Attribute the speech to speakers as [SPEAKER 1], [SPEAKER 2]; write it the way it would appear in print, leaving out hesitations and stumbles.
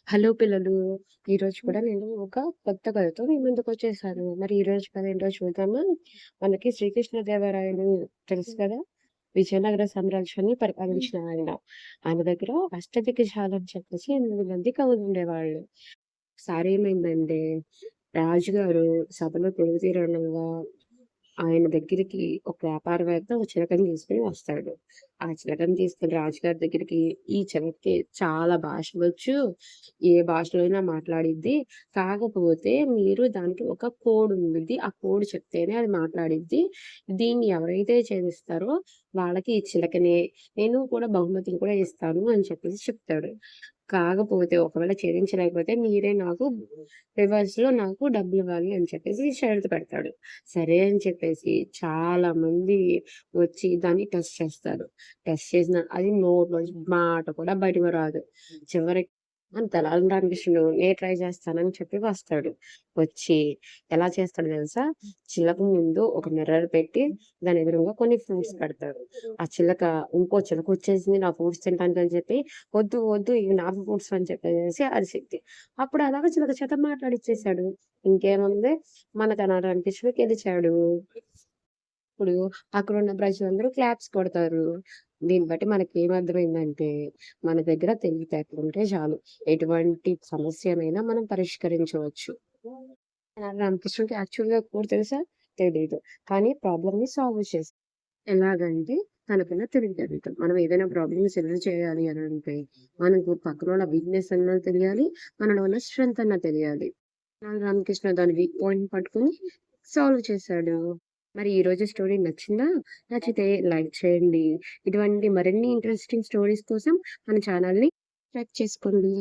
[SPEAKER 1] Hello పిల్లలు. ఈరోజు కూడా నేను ఒక కొత్త కథతో మీ ముందుకొచ్చేసాను. మరి ఈరోజు కథ ఏంటో చూద్దామా? మనకి శ్రీకృష్ణదేవరాయలు తెలుసు కదా! విజయనగర సామ్రాజ్యాన్ని పరిపాలించిన ఆయన. ఆయన దగ్గర అష్టదిగ్గజాలని చెప్పేసి 8 మంది కవులుండేవాళ్ళు. ఒకసారి ఏమైందంటే రాజుగారు సభలో కొలువుతీరనంగా ఆయన దగ్గరికి ఒక వ్యాపారవేత్త ఒక చిలకని తీసుకొని వస్తాడు. ఆ చిలకని తీసుకొని రాజుగారి దగ్గరికి, "ఈ చిలకకి చాలా భాషలొచ్చు. ఏ భాషలో అయినా మాట్లాడిద్ది. కాకపోతే మీరు దానికి ఒక కోడ్ ఉండిద్ది. ఆ కోడ్ చెప్తేనే అది మాట్లాడిద్ది. దీన్ని ఎవరైతే ఛేదిస్తారో వాళ్ళకి ఈ చిలకనే నేను కూడా బహుమతులు కూడా ఇస్తాను" అని చెప్పేసి చెప్తాడు. కాకపోతే ఒకవేళ ఛేదించలేకపోతే మీరే నాకు రివర్స్‌లో నాకు డబ్బులివ్వాలి అని చెప్పేసి షరతు పెడతాడు. సరే అని చెప్పేసి చాలా మంది వచ్చి దాన్ని టెస్ట్ చేస్తారు. టెస్ట్ చేసిన అది నోట్లోంచి మాట కూడా బయటకు రాదు. చివరికి తెనాలి రామకృష్ణుడు నేను ట్రై చేస్తానని చెప్పి వస్తాడు. వచ్చి ఎలా చేస్తాడో తెలుసా? చిలక ముందు ఒక మిర్రర్ పెట్టి దాని ఎదురుంగా కొన్ని ఫ్రూట్స్ పెడతాడు. ఆ చిలక ఇంకో చిలక వచ్చేసింది నా ఫ్రూట్స్ తినటానికని చెప్పి, "వద్దు వద్దు ఇవి నా ఫ్రూట్స్" అని చెప్పేసేసి అరిసిద్ది. అప్పుడు అలాగా చిలక చేత మాట్లాడిచ్చేసాడు. ఇంకేముంది మన తెనాలి రామకృష్ణుడు గెలిచాడు. ఇప్పుడు అక్కడున్న ప్రజలందరూ క్లాప్స్ కొడతారు. దీన్ని బట్టి మనకేమర్థమైందంటే, మన దగ్గర తెలివితేటలుంటే చాలు. ఎటువంటి సమస్యనైనా మనం పరిష్కరించవచ్చు. రామకృష్ణుడికి యాక్చువల్‌గా కోడ్ తెలుసా? తెలీదు. కానీ ప్రాబ్లమ్‌ని సాల్వ్ చేసాడు. ఎలాగంటే తనకున్న తెలివితేటలతో. మనం ఏదైనా ప్రాబ్లమ్‌ని సాల్వ్ చేయాలి అనంటే, మనకు పక్కనోళ్ళ వీక్‌నెస్ అన్నా తెలియాలి. మనలో ఉన్న స్ట్రెంత్ అన్నా తెలియాలి. రామకృష్ణ దాని వీక్ పాయింట్ పట్టుకొని సాల్వ్ చేశాడు. మరి ఈరోజు స్టోరీ నచ్చిందా? నచ్చితే లైక్ చేయండి. ఇటువంటి మరిన్ని ఇంట్రెస్టింగ్ స్టోరీస్ కోసం మన ఛానెల్‌ని సబ్స్క్రైబ్ చేసుకోండి.